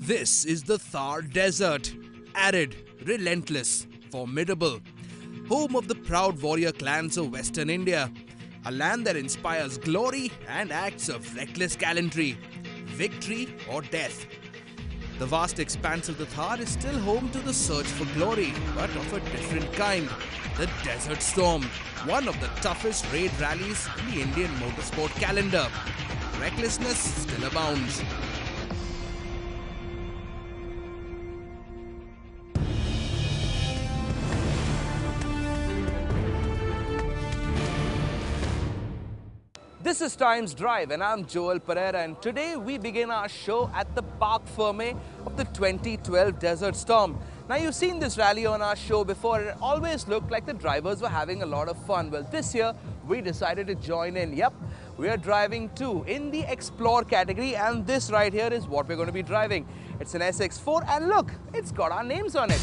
This is the Thar Desert. Arid, relentless, formidable. Home of the proud warrior clans of Western India. A land that inspires glory and acts of reckless gallantry, victory or death. The vast expanse of the Thar is still home to the search for glory, but of a different kind. The Desert Storm, one of the toughest raid rallies in the Indian motorsport calendar. Recklessness still abounds. This is Times Drive and I'm Joel Pereira, and today we begin our show at the Parc Fermé of the 2012 Desert Storm. Now you've seen this rally on our show before and it always looked like the drivers were having a lot of fun. Well, this year we decided to join in. Yep, we are driving too in the Explore category, and this right here is what we're going to be driving. It's an SX4 and look, it's got our names on it.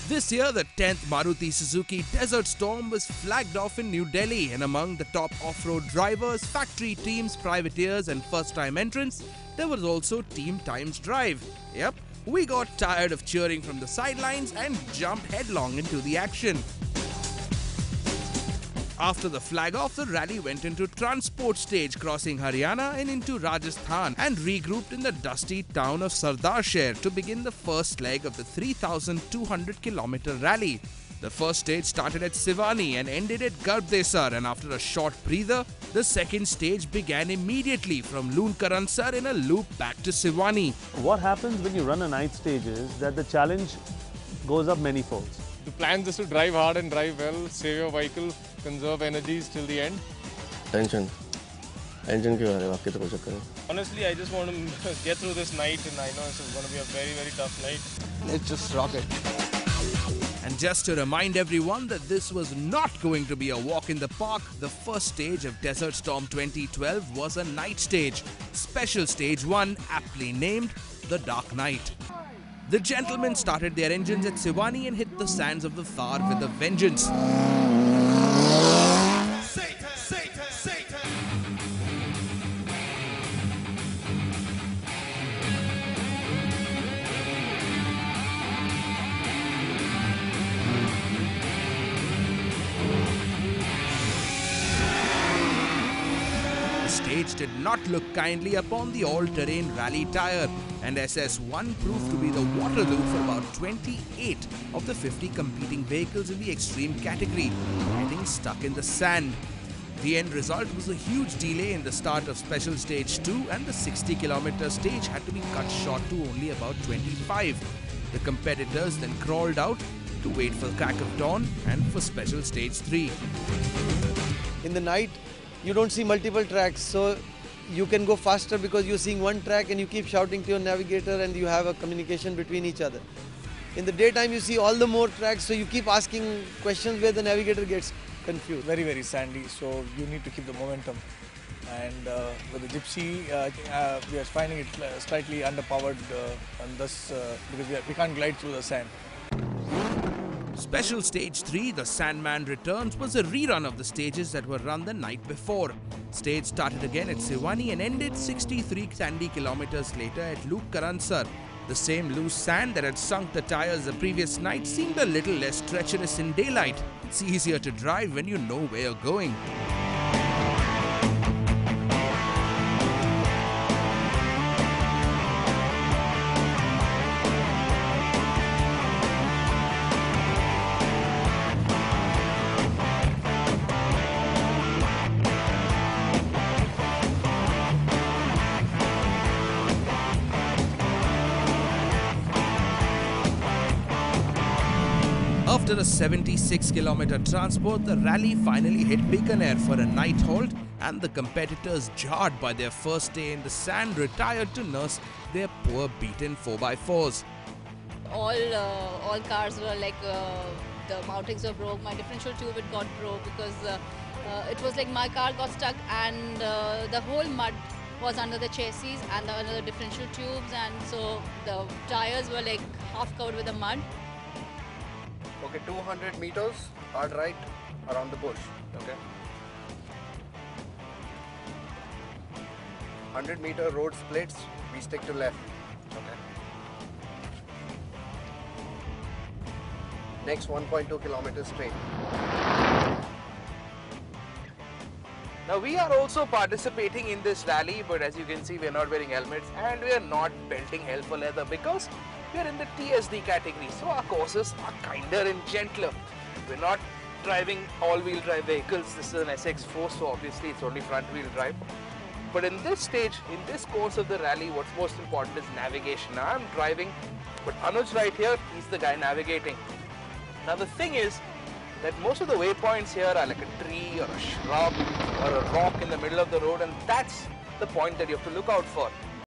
This year, the 10th Maruti Suzuki Desert Storm was flagged off in New Delhi, and among the top off-road drivers, factory teams, privateers and first-time entrants, there was also Team Times Drive. Yep, we got tired of cheering from the sidelines and jumped headlong into the action. After the flag-off, the rally went into transport stage, crossing Haryana and into Rajasthan, and regrouped in the dusty town of Sardarshahr to begin the first leg of the 3,200-kilometer rally. The first stage started at Siwani and ended at Garbdesar, and after a short breather, the second stage began immediately from Loon-Karansar in a loop back to Siwani. What happens when you run a night stage is that the challenge goes up many folds. The plan is to drive hard and drive well, save your vehicle, conserve energies till the end. Tension. Engine क्यों आ रहा है? आपके तो कोई चक्कर नहीं. Honestly, I just want to get through this night, and I know it's going to be a very, very tough night. Let's just rock it. And just to remind everyone that this was not going to be a walk in the park, the first stage of Desert Storm 2012 was a night stage. Special Stage 1, aptly named the Dark Night. The gentlemen started their engines at Siwani and hit the sands of the Thar with a vengeance. The stage did not look kindly upon the all-terrain rally tyre, and SS1 proved to be the Waterloo for about 28 of the 50 competing vehicles in the extreme category, getting stuck in the sand. The end result was a huge delay in the start of Special Stage 2, and the 60-kilometer stage had to be cut short to only about 25. The competitors then crawled out to wait for the crack of dawn and for Special Stage 3. In the night, you don't see multiple tracks, so you can go faster because you're seeing one track and you keep shouting to your navigator and you have a communication between each other. In the daytime, you see all the more tracks, so you keep asking questions where the navigator gets confused. Very, very sandy, so you need to keep the momentum. And with the Gypsy, we are finding it slightly underpowered, and thus because we can't glide through the sand. Special Stage 3, the Sandman Returns, was a rerun of the stages that were run the night before. Stage started again at Siwani and ended 63 sandy kilometers later at Loon-Karansar. The same loose sand that had sunk the tires the previous night seemed a little less treacherous in daylight. It's easier to drive when you know where you're going. After a 76-kilometer transport, the rally finally hit Bikaner for a night halt, and the competitors, jarred by their first day in the sand, retired to nurse their poor beaten 4x4s. All cars were like, the mountings were broke, my differential tube it got broke because it was like my car got stuck and the whole mud was under the chassis and under the differential tubes, and so the tires were like half covered with the mud. Okay, 200 meters, hard right around the bush, okay. 100-meter road splits We stick to left. Okay. Next 1.2 kilometers straight. Now we are also participating in this rally, but as you can see, we are not wearing helmets and we are not belting hell for leather because we are in the TSD category. So our courses are kinder and gentler. We're not driving all-wheel drive vehicles. This is an SX4, so obviously it's only front-wheel drive. But in this stage, in this course of the rally, what's most important is navigation. Now I'm driving, but Anuj right here, he's the guy navigating. Now the thing is that most of the waypoints here are like a tree or a shrub or a rock in the middle of the road, and that's the point that you have to look out for.